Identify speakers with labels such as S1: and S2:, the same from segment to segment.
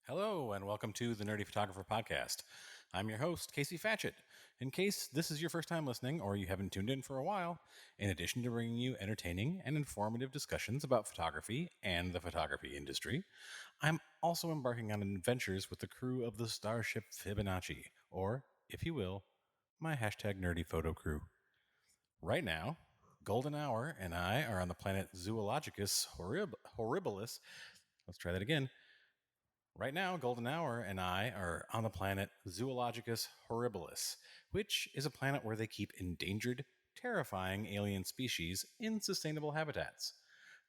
S1: Hello, and welcome to the Nerdy Photographer Podcast. I'm your host, Casey Fatchett. In case this is your first time listening or you haven't tuned in for a while, in addition to bringing you entertaining and informative discussions about photography and the photography industry, I'm also embarking on adventures with the crew of the Starship Fibonacci, or, if you will, my hashtag nerdy photo crew. Right now, Golden Hour and I are on the planet Zoologicus Horribilis. Let's try that again. Right now, Golden Hour and I are on the planet Zoologicus Horribilis, which is a planet where they keep endangered, terrifying alien species in sustainable habitats.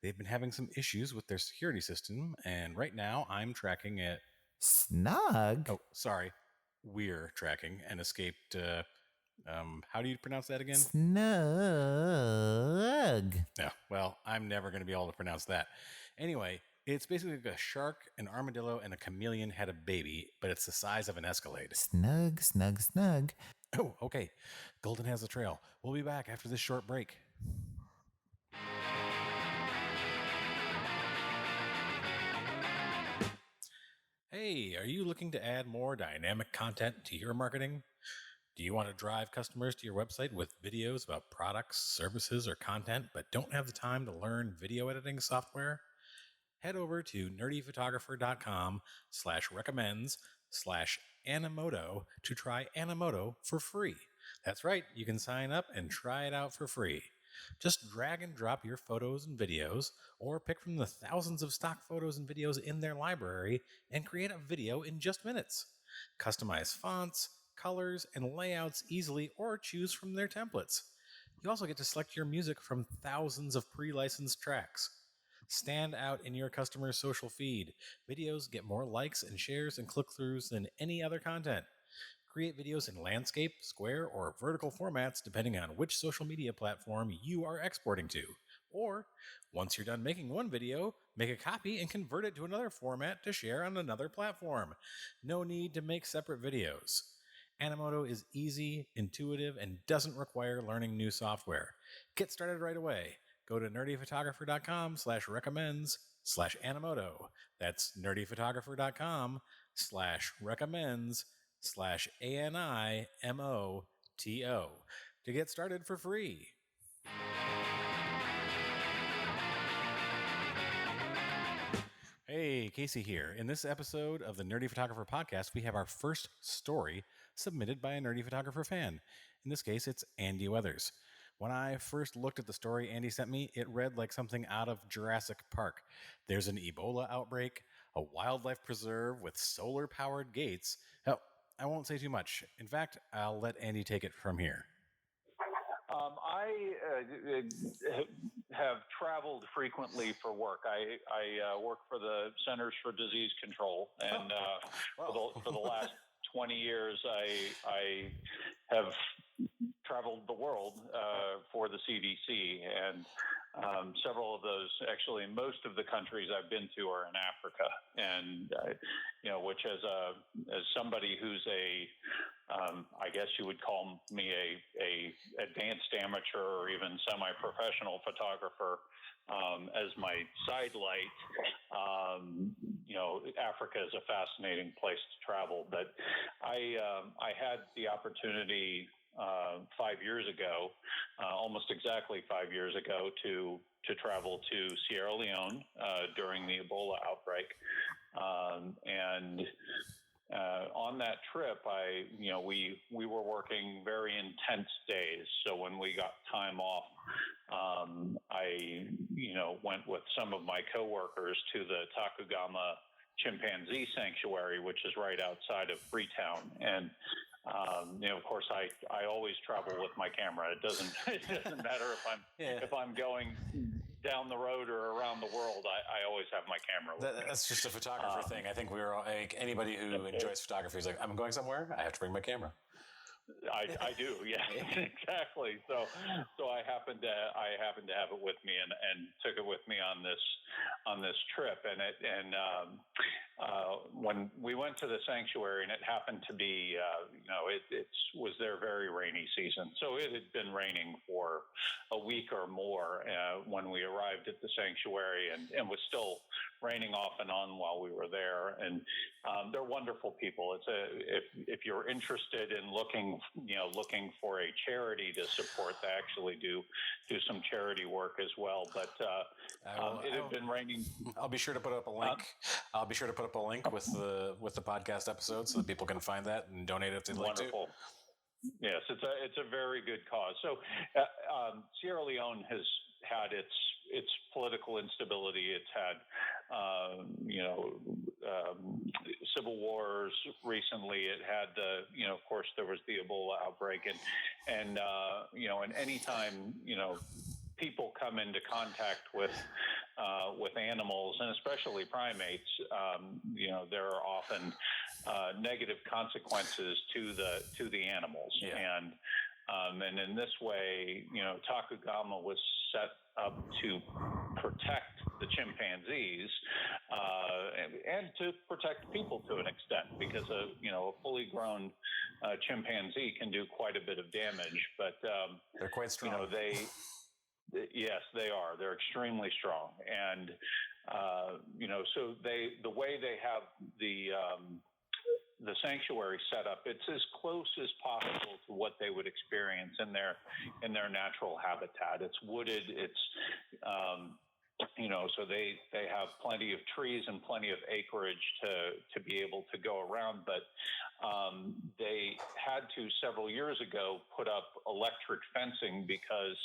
S1: They've been having some issues with their security system, and right now I'm tracking it.
S2: Snug?
S1: Oh, sorry. We're tracking and escaped. How do you pronounce that again?
S2: Snug.
S1: Yeah, well, I'm never going to be able to pronounce that. Anyway, it's basically like a shark, an armadillo, and a chameleon had a baby, but it's the size of an Escalade.
S2: Snug, snug, snug.
S1: Oh, okay. Golden has the trail. We'll be back after this short break. Hey, are you looking to add more dynamic content to your marketing? Do you want to drive customers to your website with videos about products, services, or content, but don't have the time to learn video editing software? Head over to nerdyphotographer.com/recommends/Animoto to try Animoto for free. That's right, you can sign up and try it out for free. Just drag and drop your photos and videos, or pick from the thousands of stock photos and videos in their library and create a video in just minutes. Customize fonts, colors, and layouts easily, or choose from their templates. You also get to select your music from thousands of pre-licensed tracks. Stand out in your customer's social feed. Videos get more likes and shares and click-throughs than any other content. Create videos in landscape, square, or vertical formats depending on which social media platform you are exporting to. Or, once you're done making one video, make a copy and convert it to another format to share on another platform. No need to make separate videos. Animoto is easy, intuitive, and doesn't require learning new software. Get started right away. Go to nerdyphotographer.com/recommends/Animoto. That's nerdyphotographer.com/recommends/ANIMOTO to get started for free. Hey, Casey here. In this episode of the Nerdy Photographer Podcast, we have our first story submitted by a Nerdy Photographer fan. In this case, it's Andy Weathers. When I first looked at the story Andy sent me, it read like something out of Jurassic Park. There's an Ebola outbreak, a wildlife preserve with solar-powered gates. Oh, I won't say too much. In fact, I'll let Andy take it from here.
S3: I have traveled frequently for work. I work for the Centers for Disease Control, and for the last 20 years, I have traveled the world for the CDC, and several of those, actually, most of the countries I've been to are in Africa, and which as somebody who's I guess you would call me a advanced amateur or even semi-professional photographer. As my side light, Africa is a fascinating place to travel. But I had the opportunity 5 years ago, almost exactly 5 years ago, to travel to Sierra Leone during the Ebola outbreak, and on that trip, we were working very intense days. So when we got time off, I went with some of my coworkers to the Takugama Chimpanzee Sanctuary, which is right outside of Freetown. And of course, I always travel with my camera. It doesn't matter if I'm going down the road or around the world. I always have my camera with me.
S1: That's just a photographer thing. I think we're all, anybody who enjoys photography is like, I'm going somewhere, I have to bring my camera.
S3: I do, yeah, exactly. So I happened to have it with me and took it with me on this trip, when we went to the sanctuary, and it happened to be it was their very rainy season, so it had been raining for a week or more when we arrived at the sanctuary, and was still raining off and on while we were there. And they're wonderful people. If you're interested in looking for a charity to support, they actually do some charity work as well. But it had been raining.
S1: I'll be sure to put up a link. I'll be sure to put up a link with the podcast episode so that people can find that and donate if they'd like to.
S3: Wonderful. Yes, it's a very good cause. So Sierra Leone has had its political instability. It's had civil wars recently. It had of course there was the Ebola outbreak, and anytime people come into contact with animals, and especially primates, there are often negative consequences to the animals.
S1: Yeah.
S3: And in this way, Takugama was set up to protect the chimpanzees and to protect people to an extent, because a fully grown chimpanzee can do quite a bit of damage. But
S1: they're quite strong.
S3: Yes, they are. They're extremely strong, and so the way they have the sanctuary set up, it's as close as possible to what they would experience in their natural habitat. It's wooded. It's so they have plenty of trees and plenty of acreage to be able to go around. But they had to, several years ago, put up electric fencing because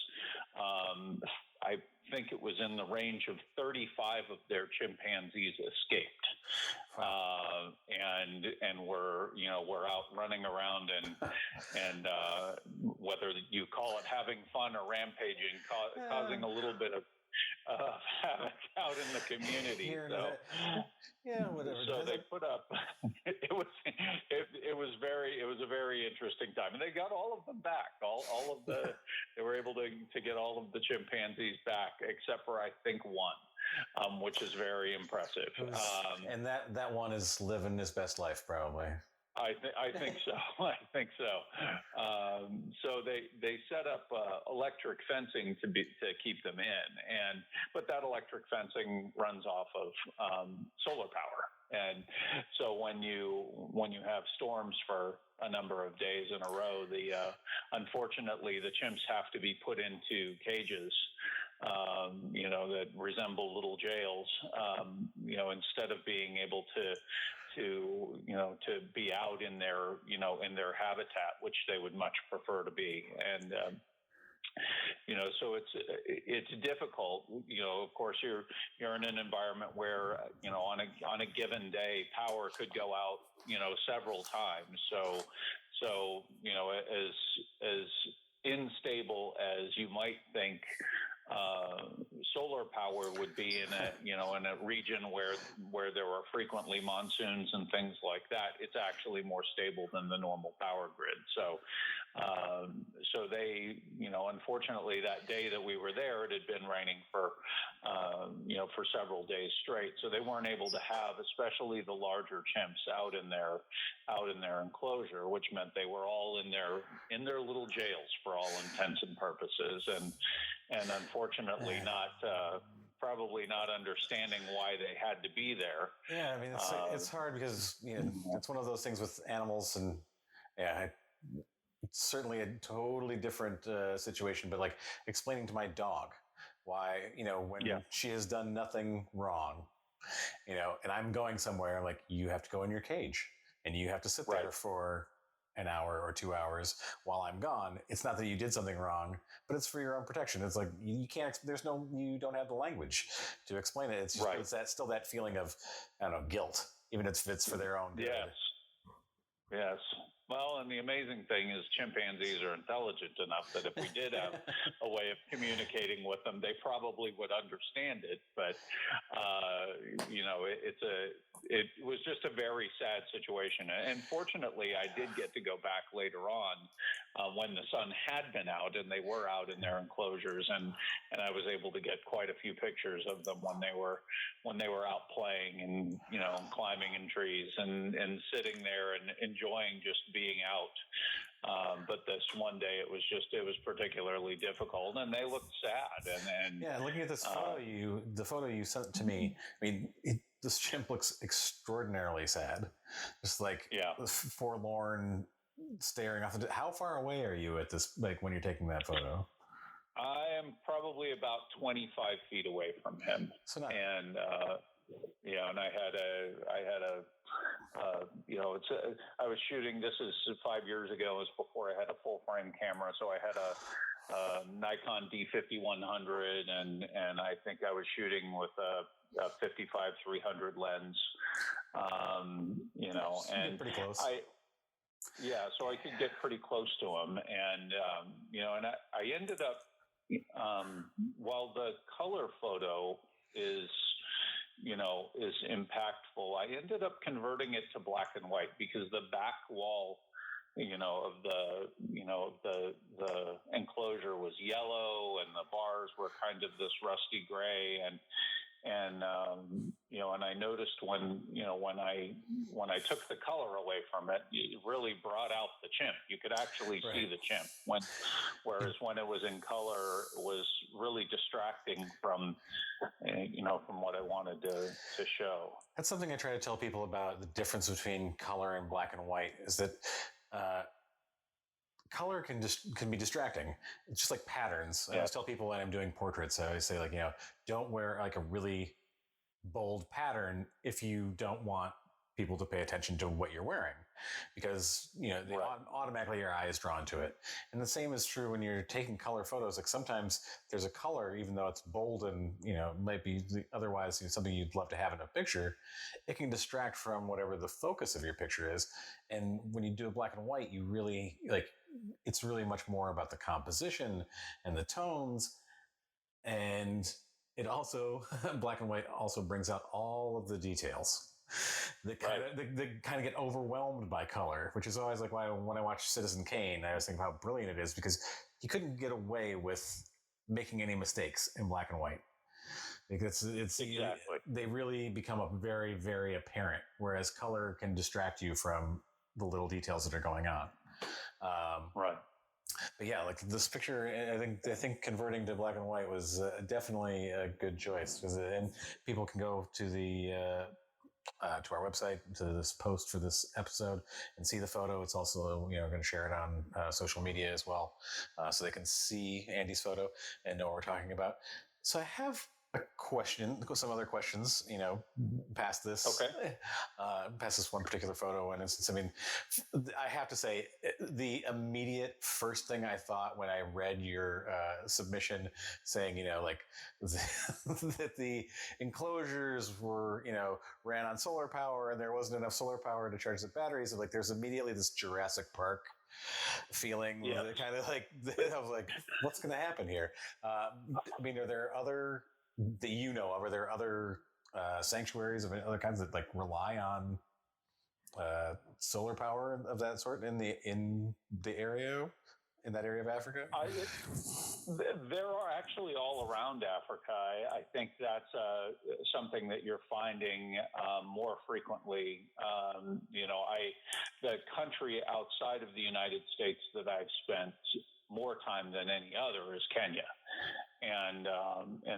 S3: I think it was in the range of 35 of their chimpanzees escaped. And we're out running around and whether you call it having fun or rampaging, causing a little bit of havoc out in the community.
S1: Whatever.
S3: So they put up. It was a very interesting time, and they got all of them back. They were able to get all of the chimpanzees back, except for I think one. Which is very impressive.
S1: And that one is living his best life, probably.
S3: I think so. I think so. So they set up electric fencing to keep them in, but that electric fencing runs off of solar power, and so when you have storms for a number of days in a row, unfortunately the chimps have to be put into cages. That resemble little jails, instead of being able to be out in their habitat, which they would much prefer to be. And, so it's difficult. Of course you're in an environment where, on a given day, power could go out, several times. So, as unstable as you might think solar power would be in a region where there are frequently monsoons and things like that, it's actually more stable than the normal power grid. So they, unfortunately, that day that we were there, it had been raining for several days straight. So they weren't able to have, especially the larger chimps, out in their enclosure, which meant they were all in their little jails for all intents and purposes, and unfortunately probably not understanding why they had to be there.
S1: Yeah, I mean, it's hard because it's one of those things with animals, and it's certainly a totally different situation. But like explaining to my dog why, when she has done nothing wrong, and I'm going somewhere, like, you have to go in your cage and you have to sit there for an hour or 2 hours while I'm gone. It's not that you did something wrong, but it's for your own protection. It's like, you can't, you don't have the language to explain it. It's just, it's still that feeling of, I don't know, guilt, even if it's for their own good.
S3: Yes. Well, and the amazing thing is chimpanzees are intelligent enough that if we did have a way of communicating with them, they probably would understand it. But it was just a very sad situation. And fortunately, I did get to go back later on when the sun had been out and they were out in their enclosures, and I was able to get quite a few pictures of them when they were out playing and climbing in trees and sitting there and enjoying just being out. But this one day it was particularly difficult, and they looked sad. And
S1: yeah, looking at this photo the photo you sent to me, I mean, this chimp looks extraordinarily sad, just like forlorn, staring off. How far away are you at this? Like when you're taking that photo?
S3: I am probably about 25 feet away from him.
S1: So not.
S3: And and I was shooting. This is 5 years ago. It was before I had a full frame camera, so I had a Nikon D50-100, and I think I was shooting with a 55-300 lens. And
S1: pretty close.
S3: So I could get pretty close to him, and and I ended up, while the color photo is impactful, I ended up converting it to black and white because the back wall, of the enclosure was yellow, and the bars were kind of this rusty gray, and I noticed when I took the color away from it, it really brought out the chimp. You could actually see the chimp. Whereas when it was in color, it was really distracting from what I wanted to show.
S1: That's something I try to tell people about the difference between color and black and white, is that color can be distracting. It's just like patterns. I always tell people when I'm doing portraits, I always say, like, don't wear like a really bold pattern if you don't want people to pay attention to what you're wearing, because automatically your eye is drawn to it. And the same is true when you're taking color photos. Like sometimes there's a color, even though it's bold and might be otherwise something you'd love to have in a picture, it can distract from whatever the focus of your picture is. And when you do a black and white, you really it's really much more about the composition and the tones. And it also, black and white also brings out all of the details that kind of get overwhelmed by color, which is always like why when I watch Citizen Kane, I always think how brilliant it is, because he couldn't get away with making any mistakes in black and white. Because
S3: exactly.
S1: They really become very, very apparent, whereas color can distract you from the little details that are going on.
S3: Right.
S1: But yeah, like this picture, I think converting to black and white was definitely a good choice, and people can go to to our website, to this post for this episode, and see the photo. It's also going to share it on social media as well, so they can see Andy's photo and know what we're talking about. So I have a question, some other questions, past this, past this one particular photo. And instance, I mean, I have to say, the immediate first thing I thought when I read your submission saying, that the enclosures were, ran on solar power and there wasn't enough solar power to charge the batteries. And there's immediately this Jurassic Park feeling, kind of like, I was like, what's going to happen here? I mean, are there other that of? Are there other sanctuaries of other kinds that rely on solar power of that sort in that area of Africa?
S3: There are actually all around Africa. I think that's something that you're finding more frequently. The country outside of the United States that I've spent more time than any other is Kenya. And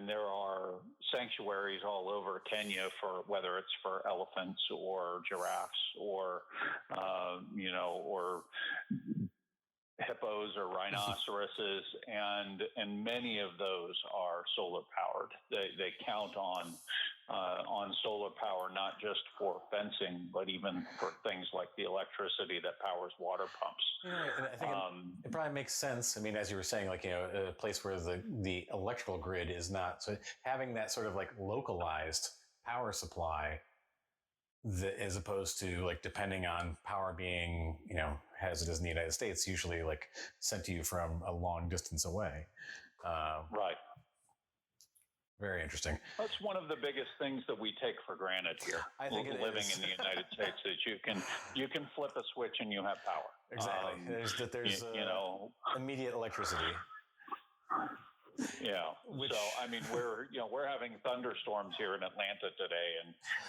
S3: there are sanctuaries all over Kenya for whether it's for elephants or giraffes or hippos or rhinoceroses, and many of those are solar powered. They count on solar power not just for fencing, but even for things like the electricity that powers water pumps.
S1: And I think it probably makes sense. I mean, as you were saying, a place where the electrical grid is not, so having that sort of localized power supply as opposed to like depending on power being, as it is in the United States, usually like sent to you from a long distance away.
S3: Right.
S1: Very interesting.
S3: That's one of the biggest things that we take for granted here.
S1: I think
S3: living in the United States is you can flip a switch and you have power.
S1: Exactly. There's immediate electricity.
S3: Yeah. So I mean, we're having thunderstorms here in Atlanta today,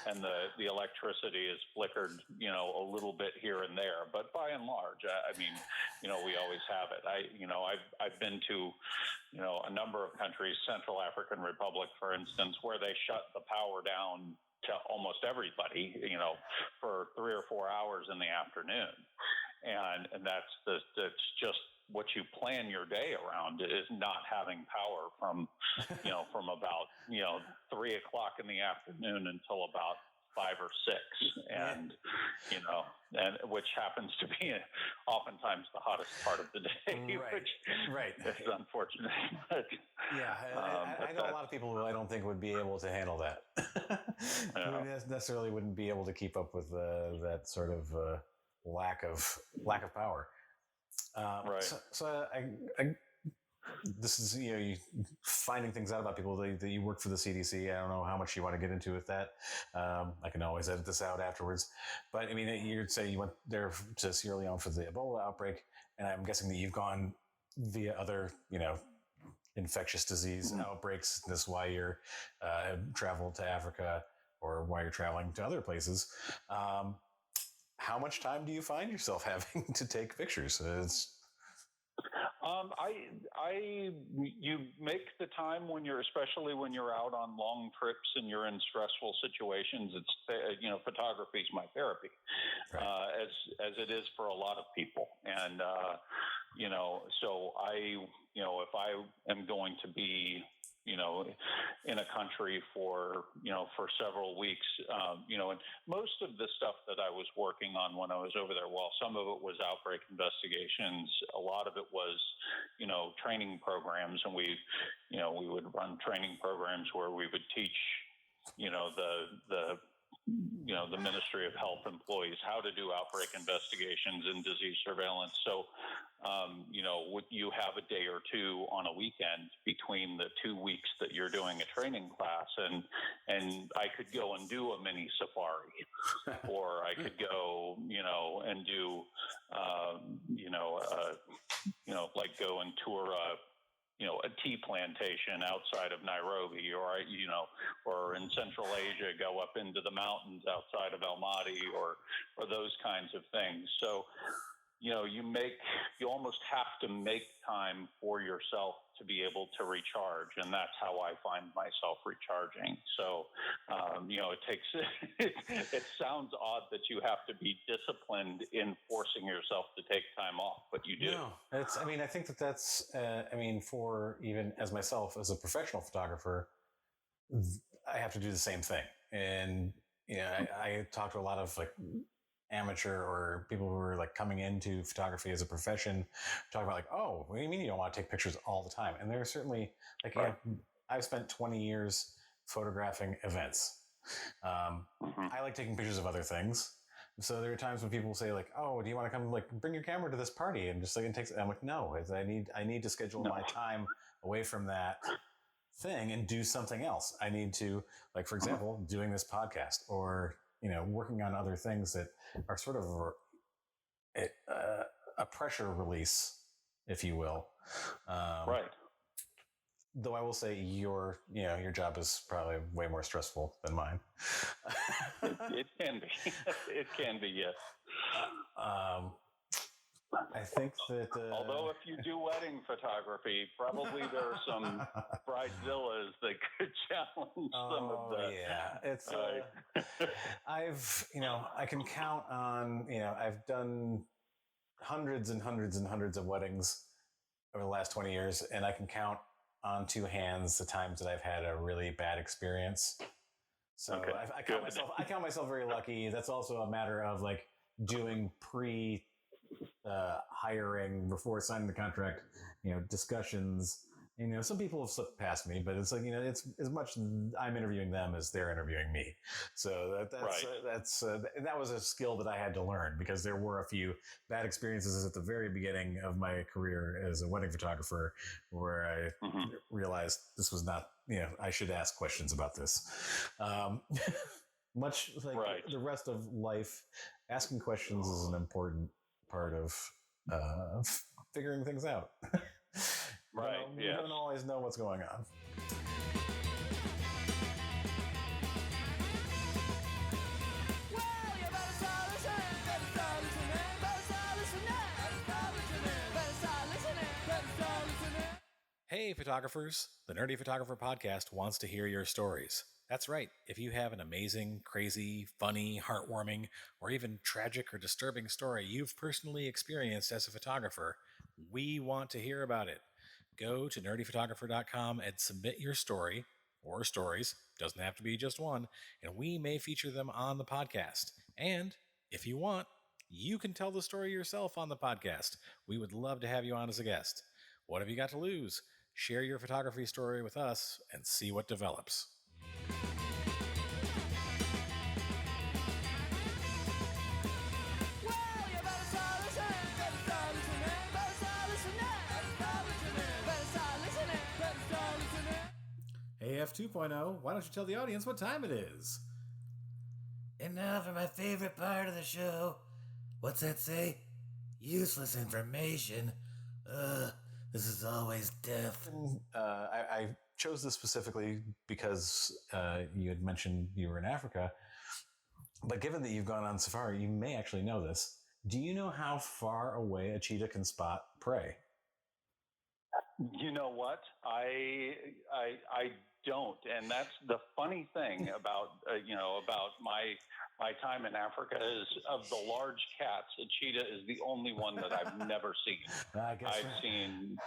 S3: and the electricity is flickered, a little bit here and there, but by and large, I mean, we always have it. I've been to, a number of countries, Central African Republic, for instance, where they shut the power down to almost everybody, for 3 or 4 hours in the afternoon, and that's just what you plan your day around is not having power from about 3 o'clock in the afternoon until about 5 or 6, and and which happens to be oftentimes the hottest part of the day,
S1: right.
S3: It's unfortunate. But,
S1: I know a lot of people who I don't think would be able to handle that. Necessarily wouldn't be able to keep up with that sort of lack of power.
S3: Right.
S1: So this is you finding things out about people that you work for the CDC. I don't know how much you want to get into with that. I can always edit this out afterwards. But I mean, you'd say you went there to Sierra Leone for the Ebola outbreak, and I'm guessing that you've gone via other infectious disease outbreaks. This is why you're traveled to Africa or why you're traveling to other places. How much time do you find yourself having to take pictures?
S3: You make the time especially when you're out on long trips and you're in stressful situations. It's photography is my therapy, right. As it is for a lot of people, and so if I am going to be in a country for several weeks, and most of the stuff that I was working on when I was over there, while some of it was outbreak investigations, a lot of it was, training programs, and we would run training programs where we would teach, the Ministry of Health employees how to do outbreak investigations and disease surveillance. So, you have a day or two on a weekend between the 2 weeks that you're doing a training class, and I could go and do a mini safari, or I could go, and do, like go and tour a tea plantation outside of Nairobi, or in Central Asia, go up into the mountains outside of Almaty, or those kinds of things. So, you almost have to make time for yourself to be able to recharge. And that's how I find myself recharging. So, it takes, it sounds odd that you have to be disciplined in forcing yourself to take time off, but you do.
S1: No, I think that's, for even as myself, as a professional photographer, I have to do the same thing. And, I talk to a lot of amateur or people who are coming into photography as a profession, talking about oh, what do you mean you don't want to take pictures all the time? And there's certainly right. I've spent 20 years photographing events. I like taking pictures of other things. So there are times when people say oh, do you want to come bring your camera to this party and just it takes, I'm no, I need to schedule my time away from that thing and do something else. I need to for example, doing this podcast or working on other things that are sort of a pressure release, if you will.
S3: Right.
S1: Though I will say your job is probably way more stressful than mine.
S3: It can be. It can be, yes.
S1: I think that...
S3: although if you do wedding photography, probably there are some bridezillas that could challenge some of the...
S1: yeah. It's... I can count on... I've done hundreds and hundreds and hundreds of weddings over the last 20 years, and I can count on 2 hands the times that I've had a really bad experience. So okay. I count myself very lucky. That's also a matter of doing hiring before signing the contract, discussions Some people have slipped past me, but it's like, it's as much I'm interviewing them as they're interviewing me. So that was a skill that I had to learn, because there were a few bad experiences at the very beginning of my career as a wedding photographer where I realized this was not, I should ask questions about this. Much like the rest of life, asking questions is an important part of figuring things out.
S3: Right.
S1: You don't always know what's going on. Hey, photographers! The Nerdy Photographer Podcast wants to hear your stories. That's right. If you have an amazing, crazy, funny, heartwarming, or even tragic or disturbing story you've personally experienced as a photographer, we want to hear about it. Go to nerdyphotographer.com and submit your story, or stories, doesn't have to be just one, and we may feature them on the podcast. And if you want, you can tell the story yourself on the podcast. We would love to have you on as a guest. What have you got to lose? Share your photography story with us and see what develops. AF 2.0, why don't you tell the audience what time it is?
S2: And now for my favorite part of the show. What's that say? Useless information. This is always death.
S1: I chose this specifically because you had mentioned you were in Africa. But given that you've gone on safari, you may actually know this. Do you know how far away a cheetah can spot prey?
S3: You know what? I don't, and that's the funny thing about about my time in Africa is, of the large cats, a cheetah is the only one that I've never seen. I've seen,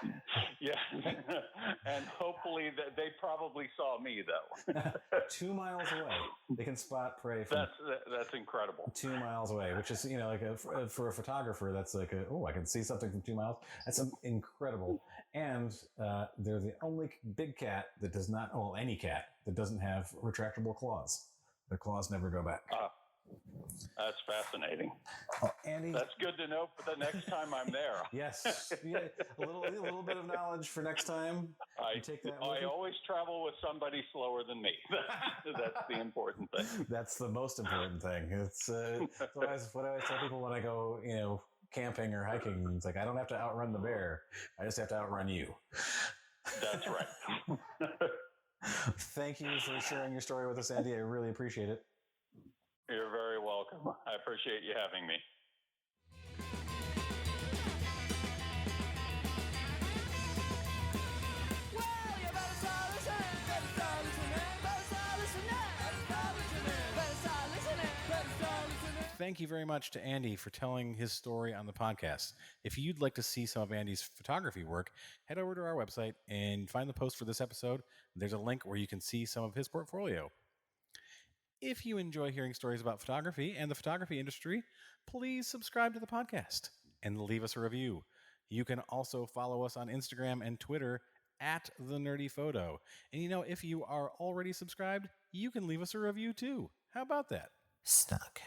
S3: and hopefully that they probably saw me though.
S1: 2 miles away, they can spot prey.
S3: That's incredible.
S1: 2 miles away, which is for a photographer, that's like I can see something from 2 miles. That's incredible. And they're the only big cat that does not, any cat that doesn't have retractable claws. Their claws never go back.
S3: That's fascinating.
S1: Andy,
S3: that's good to know for the next time I'm there.
S1: Yes, a little bit of knowledge for next time.
S3: I always travel with somebody slower than me. That's the important thing.
S1: That's the most important thing. It's what I always tell people when I go, camping or hiking. It's like, I don't have to outrun the bear. I just have to outrun you.
S3: That's right.
S1: Thank you for sharing your story with us, Andy. I really appreciate it.
S3: You're very welcome. I appreciate you having me. Thank you very much to Andy for telling his story on the podcast. If you'd like to see some of Andy's photography work, head over to our website and find the post for this episode. There's a link where you can see some of his portfolio. If you enjoy hearing stories about photography and the photography industry, please subscribe to the podcast and leave us a review. You can also follow us on Instagram and Twitter @TheNerdyPhoto. And if you are already subscribed, you can leave us a review too. How about that?
S2: Snug.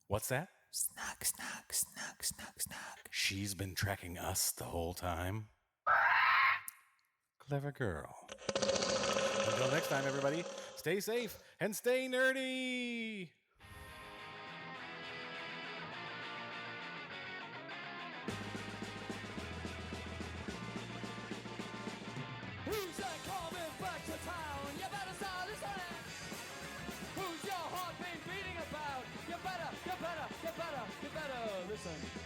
S1: What's that?
S2: Snug, snug, snug, snug, snug.
S1: She's been tracking us the whole time. Clever girl. Until next time, everybody, stay safe and stay nerdy! Who's that coming back to town? You better start listening! Who's your heart been beating about? You better listen.